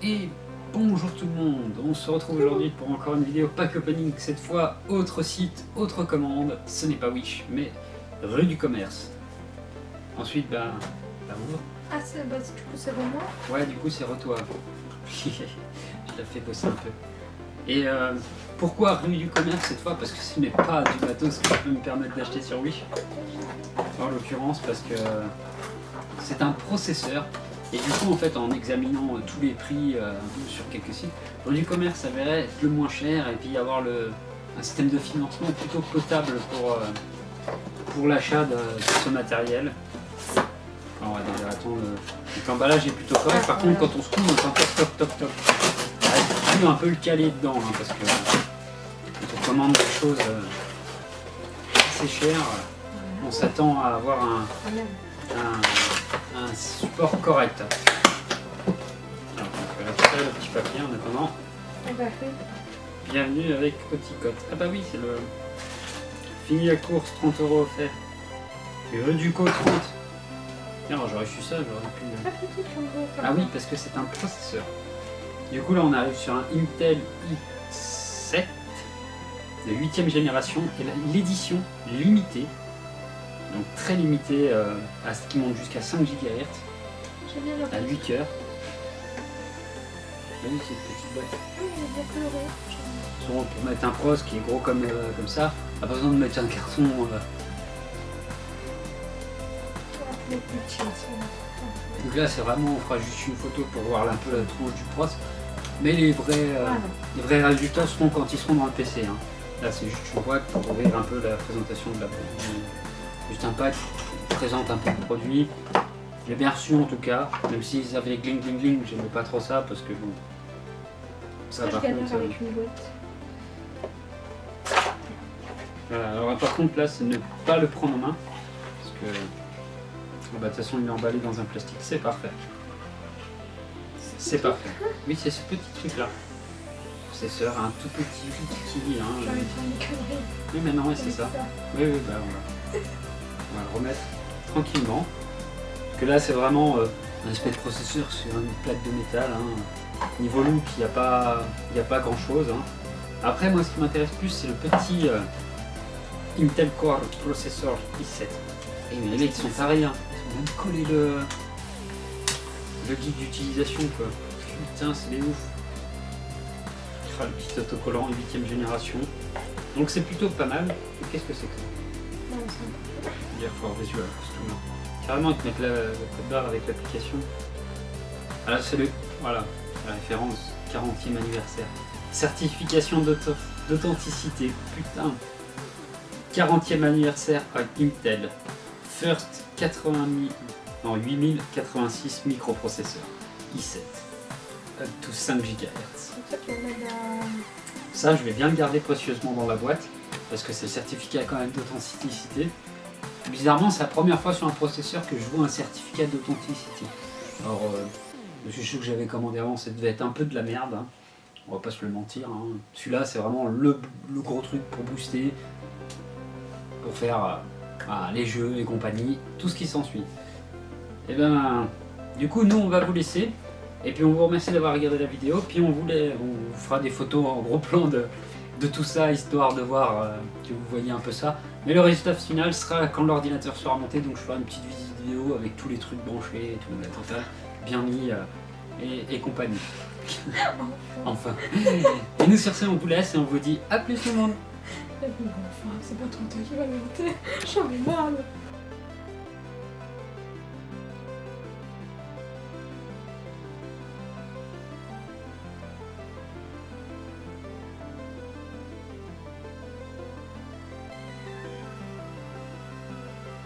Et bonjour tout le monde, on se retrouve aujourd'hui pour encore une vidéo pack opening, cette fois autre site, autre commande, ce n'est pas Wish, mais rue du commerce. Ensuite, bonjour. Ah, du coup c'est bon moi. Ouais, du coup c'est re-toi. Je l'ai fait bosser un peu. Et pourquoi rue du commerce cette fois? Parce que ce n'est pas du matos que je peux me permettre d'acheter sur Wish. En l'occurrence parce que c'est un processeur. Et du coup, en fait, en examinant tous les prix sur quelques sites, rue du commerce s'avérait être le moins cher et puis avoir un système de financement plutôt potable pour l'achat de ce matériel. Alors, on va déjà attendre. L'emballage est plutôt correct. Par contre, quand on se trouve, on entend top. Il faut un peu le caler dedans hein, parce que quand on commande des choses assez chères, on s'attend à avoir un support correct. Alors, on va récupérer le petit papier en attendant. Bienvenue avec Oticote. Ah bah oui, c'est le fini la course, 30 € offert. Et rue du Co 30. Tiens, j'aurais su ça, j'aurais pu. Ah oui, parce que c'est un processeur. Du coup là on arrive sur un Intel i7 de 8ème génération et l'édition limitée. Donc très limitée à ce qui monte jusqu'à 5 GHz à 8 heures. Oui, c'est une petite boîte. Oui, il est bien coloré. Souvent pour mettre un pros qui est gros comme ça, pas besoin de mettre un carton. Donc là c'est vraiment, on fera juste une photo pour voir un peu la tronche du pros. Mais les vrais résultats seront quand ils seront dans le PC. Hein. Là c'est juste une boîte pour ouvrir un peu la présentation de la boîte. Juste un pack qui présente un peu le produit. J'ai bien reçu en tout cas, même s'ils avaient gling, j'aimais pas trop ça parce que bon. Ça par contre. Avec une boîte. Voilà, alors par contre là c'est ne pas le prendre en main. Parce que de toute façon il est emballé dans un plastique, c'est parfait. C'est parfait. Oui, c'est ce petit truc là. Processeur, un tout petit qui hein. Oui, mais non, c'est ça. Oui, bah on va le remettre tranquillement. Parce que là, c'est vraiment un espèce de processeur sur une plaque de métal. Hein. Niveau look, il n'y a pas grand chose. Hein. Après, moi, ce qui m'intéresse plus, c'est le petit Intel Core Processor i7. Et mais les mecs, ils sont tarés. Hein. Ils ont même collé le guide d'utilisation quoi. Putain c'est les ouf. Le petit autocollant 8ème génération. Donc c'est plutôt pas mal. Et qu'est-ce que c'est que ça? Dire fort visual costume. Carrément ils te mettent le code barre avec l'application. Ah là c'est voilà, la référence 40e anniversaire. Certification d'authenticité. Putain. 40e anniversaire avec Intel. First 8086 microprocesseurs i7 up to 5 GHz. Ça je vais bien le garder précieusement dans la boîte parce que c'est le certificat quand même d'authenticité. Bizarrement c'est la première fois sur un processeur que je vois un certificat d'authenticité. Alors le jeu que j'avais commandé avant ça devait être un peu de la merde, hein. On va pas se le mentir, hein. Celui-là c'est vraiment le gros truc pour booster, pour faire les jeux et compagnie, tout ce qui s'ensuit. Et ben, du coup, nous on va vous laisser. Et puis on vous remercie d'avoir regardé la vidéo. Puis on vous fera des photos en gros plan de tout ça, histoire de voir que vous voyez un peu ça. Mais le résultat final sera quand l'ordinateur sera monté. Donc je ferai une petite visite vidéo avec tous les trucs branchés et tout, la totale, bien mis et compagnie. Enfin. Et nous sur ce, on vous laisse et on vous dit à plus tout le monde. C'est pas ton qui va monter. J'en ai marre.